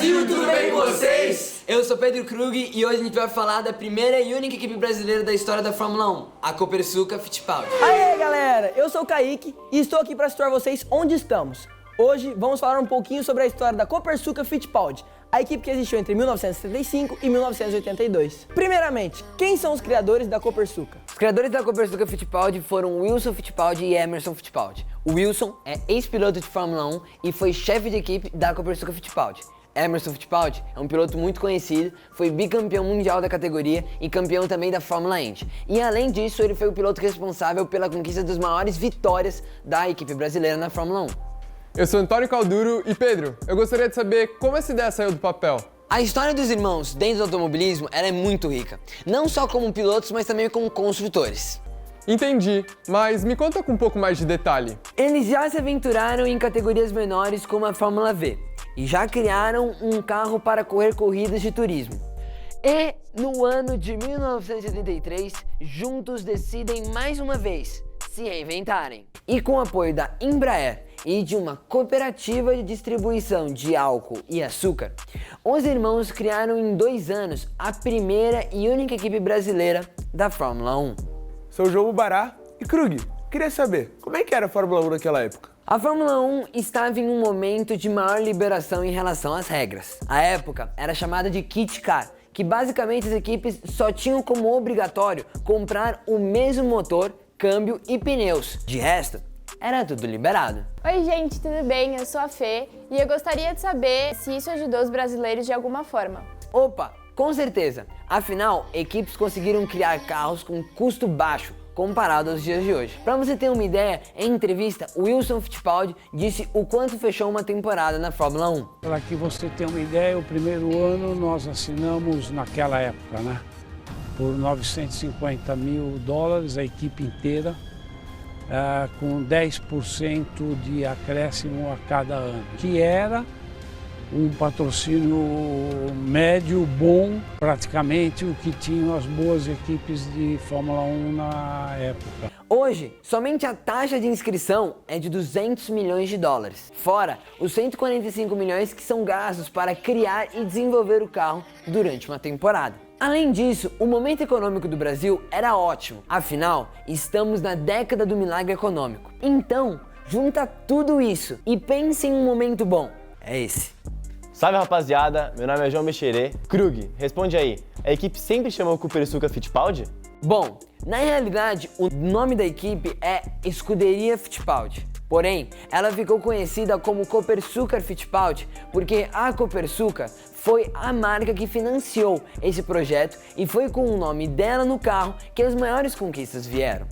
Brasil, tudo bem com vocês? Eu sou Pedro Krug e hoje a gente vai falar da primeira e única equipe brasileira da história da Fórmula 1, a Copersucar Fittipaldi. Aê, galera! Eu sou o Kaique e estou aqui para situar vocês onde estamos. Hoje vamos falar um pouquinho sobre a história da Copersucar Fittipaldi, a equipe que existiu entre 1975 e 1982. Primeiramente, quem são os criadores da Copersucar? Os criadores da Copersucar Fittipaldi foram Wilson Fittipaldi e Emerson Fittipaldi. O Wilson é ex-piloto de Fórmula 1 e foi chefe de equipe da Copersucar Fittipaldi. Emerson Fittipaldi é um piloto muito conhecido, foi bicampeão mundial da categoria e campeão também da Fórmula Indy. E além disso, ele foi o piloto responsável pela conquista das maiores vitórias da equipe brasileira na Fórmula 1. Eu sou Antônio Calduro e Pedro, eu gostaria de saber como essa ideia saiu do papel. A história dos irmãos dentro do automobilismo ela é muito rica, não só como pilotos, mas também como construtores. Entendi, mas me conta com um pouco mais de detalhe. Eles já se aventuraram em categorias menores como a Fórmula V e já criaram um carro para correr corridas de turismo. E no ano de 1973, juntos decidem mais uma vez se reinventarem. E com o apoio da Embraer e de uma cooperativa de distribuição de álcool e açúcar, os irmãos criaram em 2 anos a primeira e única equipe brasileira da Fórmula 1. Sou João Mubará e Krug. Queria saber, como é que era a Fórmula 1 naquela época? A Fórmula 1 estava em um momento de maior liberação em relação às regras. A época era chamada de Kit Car, que basicamente as equipes só tinham como obrigatório comprar o mesmo motor, câmbio e pneus. De resto, era tudo liberado. Oi gente, tudo bem? Eu sou a Fê e eu gostaria de saber se isso ajudou os brasileiros de alguma forma. Opa, com certeza! Afinal, equipes conseguiram criar carros com custo baixo comparado aos dias de hoje. Para você ter uma ideia, em entrevista, Wilson Fittipaldi disse o quanto fechou uma temporada na Fórmula 1. Para que você tenha uma ideia, o primeiro ano nós assinamos naquela época, né? Por $950 mil, a equipe inteira, com 10% de acréscimo a cada ano, que era um patrocínio médio, bom, praticamente o que tinham as boas equipes de Fórmula 1 na época. Hoje, somente a taxa de inscrição é de $200 milhões, fora os 145 milhões que são gastos para criar e desenvolver o carro durante uma temporada. Além disso, o momento econômico do Brasil era ótimo, afinal, estamos na década do milagre econômico. Então, junta tudo isso e pense em um momento bom, é esse. Salve rapaziada, meu nome é João Mexerê. Krug, responde aí, a equipe sempre chamou Copersucar Fittipaldi? Bom, na realidade, o nome da equipe é Escuderia Fittipaldi. Porém, ela ficou conhecida como Copersucar Fittipaldi porque a Copersucar foi a marca que financiou esse projeto e foi com o nome dela no carro que as maiores conquistas vieram.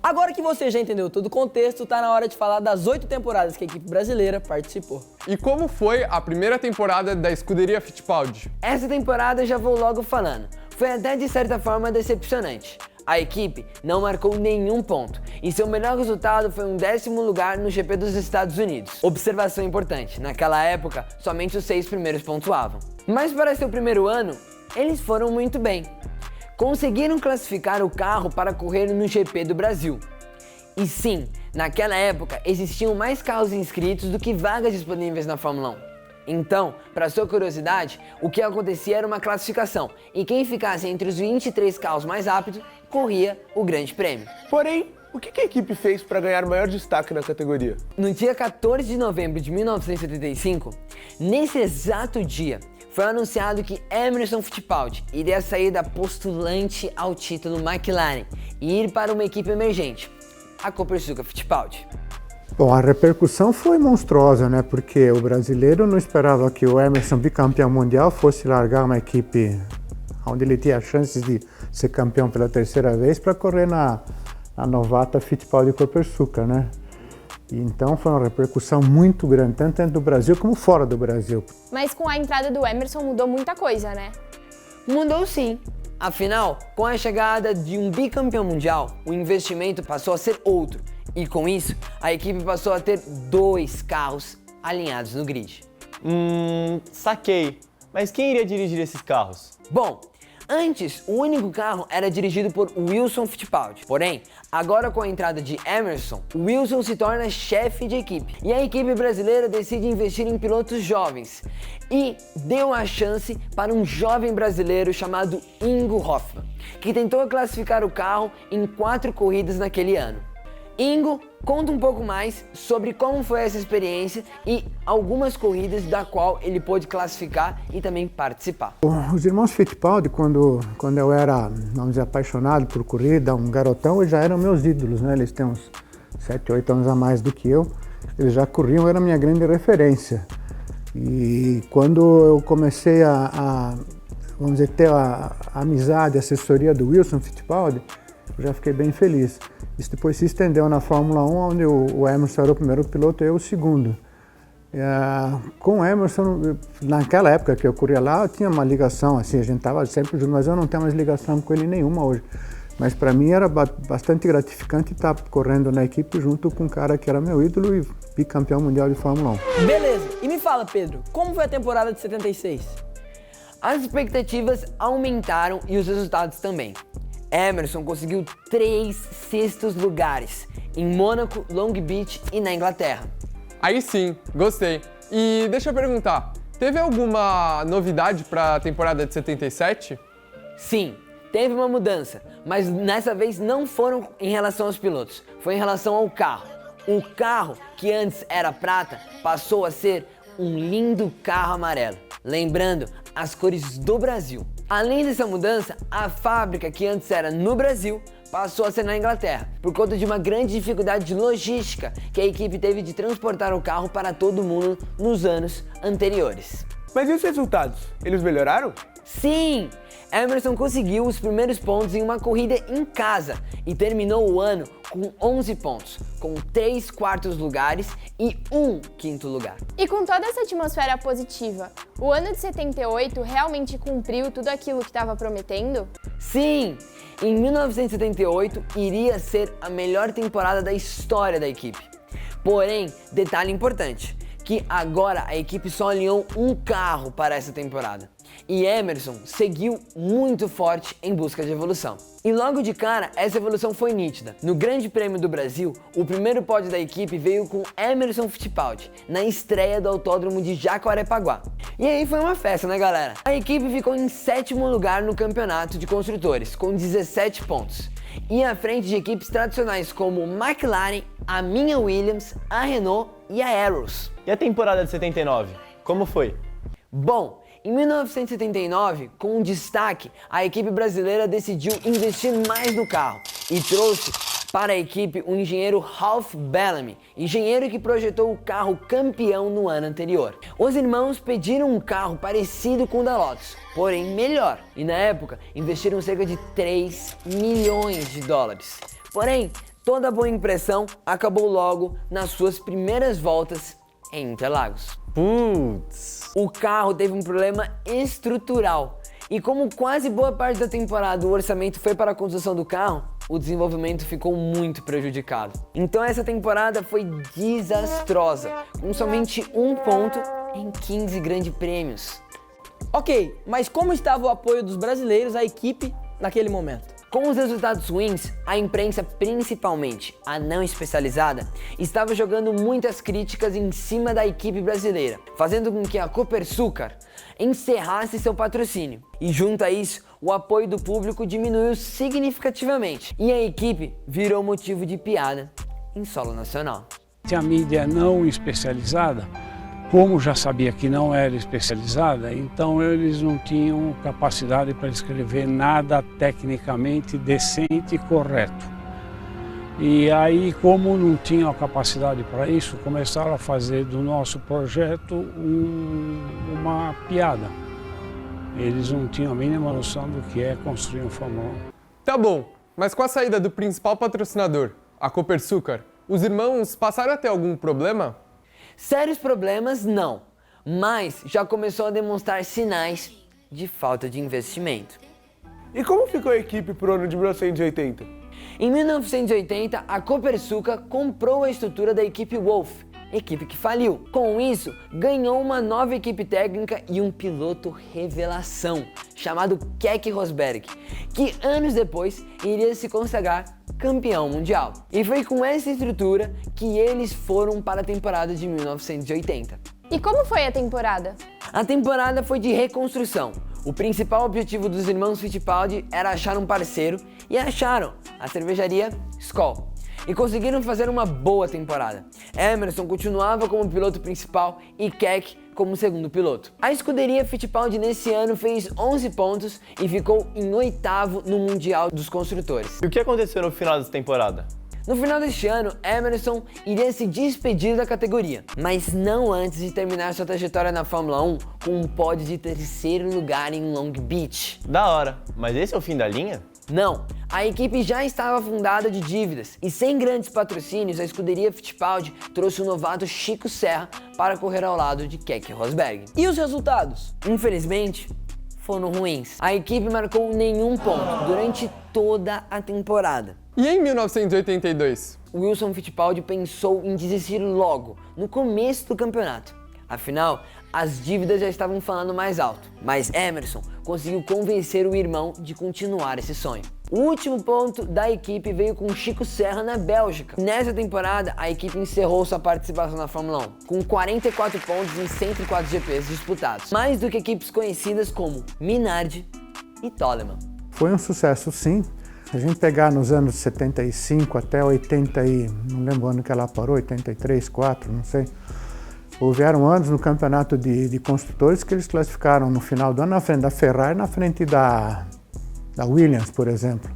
Agora que você já entendeu todo o contexto, tá na hora de falar das 8 temporadas que a equipe brasileira participou. E como foi a primeira temporada da Escuderia Fittipaldi? Essa temporada já vou logo falando, foi até de certa forma decepcionante. A equipe não marcou nenhum ponto e seu melhor resultado foi um 10º lugar no GP dos Estados Unidos. Observação importante, naquela época somente os 6 primeiros pontuavam. Mas para seu primeiro ano, eles foram muito bem. Conseguiram classificar o carro para correr no GP do Brasil. E sim, naquela época existiam mais carros inscritos do que vagas disponíveis na Fórmula 1. Então, para sua curiosidade, o que acontecia era uma classificação e quem ficasse entre os 23 carros mais rápidos corria o grande prêmio. Porém, o que a equipe fez para ganhar maior destaque na categoria? No dia 14 de novembro de 1975, nesse exato dia, foi anunciado que Emerson Fittipaldi iria sair da postulante ao título McLaren e ir para uma equipe emergente, a Copersucar Fittipaldi. Bom, a repercussão foi monstruosa, né? Porque o brasileiro não esperava que o Emerson, bicampeão mundial, fosse largar uma equipe onde ele tinha chances de ser campeão pela 3ª vez para correr na novata Fittipaldi Copersucar, né? Então foi uma repercussão muito grande, tanto dentro do Brasil como fora do Brasil. Mas com a entrada do Emerson mudou muita coisa, né? Mudou sim. Afinal, com a chegada de um bicampeão mundial, o investimento passou a ser outro. E com isso, a equipe passou a ter 2 carros alinhados no grid. Saquei. Mas quem iria dirigir esses carros? Bom, antes o único carro era dirigido por Wilson Fittipaldi. Porém, Agora com a entrada de Emerson, Wilson se torna chefe de equipe e a equipe brasileira decide investir em pilotos jovens e deu a chance para um jovem brasileiro chamado Ingo Hoffmann, que tentou classificar o carro em 4 corridas naquele ano. Ingo conta um pouco mais sobre como foi essa experiência e algumas corridas da qual ele pôde classificar e também participar. Os irmãos Fittipaldi, quando eu era, vamos dizer, apaixonado por corrida, um garotão, eles já eram meus ídolos, né? Eles têm uns 7, 8 anos a mais do que eu. Eles já corriam, era a minha grande referência. E quando eu comecei vamos dizer, ter a amizade, a assessoria do Wilson Fittipaldi, eu já fiquei bem feliz. Isso depois se estendeu na Fórmula 1, onde o Emerson era o primeiro piloto e eu o segundo. Com o Emerson, naquela época que eu corria lá, eu tinha uma ligação, assim, a gente estava sempre junto, mas eu não tenho mais ligação com ele nenhuma hoje. Mas para mim era bastante gratificante estar correndo na equipe junto com um cara que era meu ídolo e bicampeão mundial de Fórmula 1. Beleza, e me fala, Pedro, como foi a temporada de 76? As expectativas aumentaram e os resultados também. Emerson conseguiu 3 sextos lugares em Mônaco, Long Beach e na Inglaterra. Aí sim, gostei. E deixa eu perguntar, teve alguma novidade para a temporada de 77? Sim, teve uma mudança, mas dessa vez não foram em relação aos pilotos, foi em relação ao carro. O carro, que antes era prata, passou a ser um lindo carro amarelo, lembrando as cores do Brasil. Além dessa mudança, a fábrica, que antes era no Brasil, passou a ser na Inglaterra, por conta de uma grande dificuldade de logística que a equipe teve de transportar o carro para todo mundo nos anos anteriores. Mas e os resultados? Eles melhoraram? Sim! Emerson conseguiu os primeiros pontos em uma corrida em casa e terminou o ano com 11 pontos, com 3 quartos lugares e 1 quinto lugar. E com toda essa atmosfera positiva, o ano de 78 realmente cumpriu tudo aquilo que estava prometendo? Sim! Em 1978 iria ser a melhor temporada da história da equipe. Porém, detalhe importante, que agora a equipe só alinhou um carro para essa temporada. E Emerson seguiu muito forte em busca de evolução. E logo de cara, essa evolução foi nítida. No Grande Prêmio do Brasil, o primeiro pódio da equipe veio com Emerson Fittipaldi, na estreia do Autódromo de Jacarepaguá. E aí foi uma festa, né, galera? A equipe ficou em 7º lugar no campeonato de construtores, com 17 pontos. E à frente de equipes tradicionais como McLaren, a minha Williams, a Renault e a Arrows. E a temporada de 79, como foi? Bom, em 1979, com um destaque, a equipe brasileira decidiu investir mais no carro e trouxe para a equipe o engenheiro Ralph Bellamy, engenheiro que projetou o carro campeão no ano anterior. Os irmãos pediram um carro parecido com o da Lotus, porém melhor, e na época investiram cerca de 3 milhões de dólares. Porém, toda a boa impressão acabou logo nas suas primeiras voltas em Interlagos. Putz! O carro teve um problema estrutural e como quase boa parte da temporada o orçamento foi para a construção do carro, o desenvolvimento ficou muito prejudicado. Então essa temporada foi desastrosa, com somente 1 ponto em 15 grandes prêmios. Ok, mas como estava o apoio dos brasileiros à equipe naquele momento? Com os resultados ruins, a imprensa, principalmente a não especializada, estava jogando muitas críticas em cima da equipe brasileira, fazendo com que a Copersucar encerrasse seu patrocínio. E junto a isso, o apoio do público diminuiu significativamente e a equipe virou motivo de piada em solo nacional. A mídia não especializada, como já sabia que não era especializada, então eles não tinham capacidade para escrever nada tecnicamente decente e correto. E aí, como não tinham capacidade para isso, começaram a fazer do nosso projeto uma piada. Eles não tinham a mínima noção do que é construir um Fórmula 1. Tá bom, mas com a saída do principal patrocinador, a Copersucar, os irmãos passaram a ter algum problema? Sérios problemas não, mas já começou a demonstrar sinais de falta de investimento. E como ficou a equipe pro ano de 1980? Em 1980, a Copersucar comprou a estrutura da equipe Wolf, equipe que faliu. Com isso, ganhou uma nova equipe técnica e um piloto revelação, chamado Keke Rosberg, que anos depois iria se consagrar campeão mundial. E foi com essa estrutura que eles foram para a temporada de 1980. E como foi a temporada? A temporada foi de reconstrução. O principal objetivo dos irmãos Fittipaldi era achar um parceiro e acharam a cervejaria Skol. E conseguiram fazer uma boa temporada. Emerson continuava como piloto principal e Keck como segundo piloto. A escuderia Fittipaldi nesse ano fez 11 pontos e ficou em 8º no Mundial dos Construtores. E o que aconteceu no final dessa temporada? No final deste ano, Emerson iria se despedir da categoria, mas não antes de terminar sua trajetória na Fórmula 1 com um pódio de 3º lugar em Long Beach. Da hora, mas esse é o fim da linha? Não, a equipe já estava afundada de dívidas e sem grandes patrocínios, a escuderia Fittipaldi trouxe o novato Chico Serra para correr ao lado de Keke Rosberg. E os resultados? Infelizmente, foram ruins. A equipe marcou nenhum ponto durante toda a temporada. E em 1982? Wilson Fittipaldi pensou em desistir logo, no começo do campeonato. Afinal, as dívidas já estavam falando mais alto, mas Emerson conseguiu convencer o irmão de continuar esse sonho. O último ponto da equipe veio com Chico Serra na Bélgica. Nessa temporada, a equipe encerrou sua participação na Fórmula 1, com 44 pontos em 104 GPs disputados, mais do que equipes conhecidas como Minardi e Toleman. Foi um sucesso, sim. Se a gente pegar nos anos 75 até 80 não lembro o ano que ela parou, 83, 4, não sei. Houveram anos no campeonato de construtores que eles classificaram no final do ano na frente da Ferrari, na frente da Williams, por exemplo,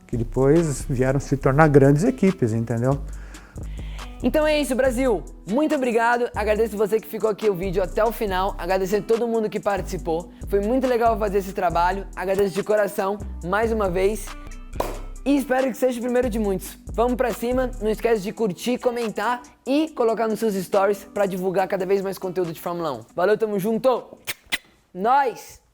que depois vieram se tornar grandes equipes, entendeu? Então é isso, Brasil! Muito obrigado, agradeço você que ficou aqui o vídeo até o final, agradecer todo mundo que participou, foi muito legal fazer esse trabalho, agradeço de coração mais uma vez e espero que seja o primeiro de muitos. Vamos pra cima, não esquece de curtir, comentar e colocar nos seus stories pra divulgar cada vez mais conteúdo de Fórmula 1. Valeu, tamo junto! Nós!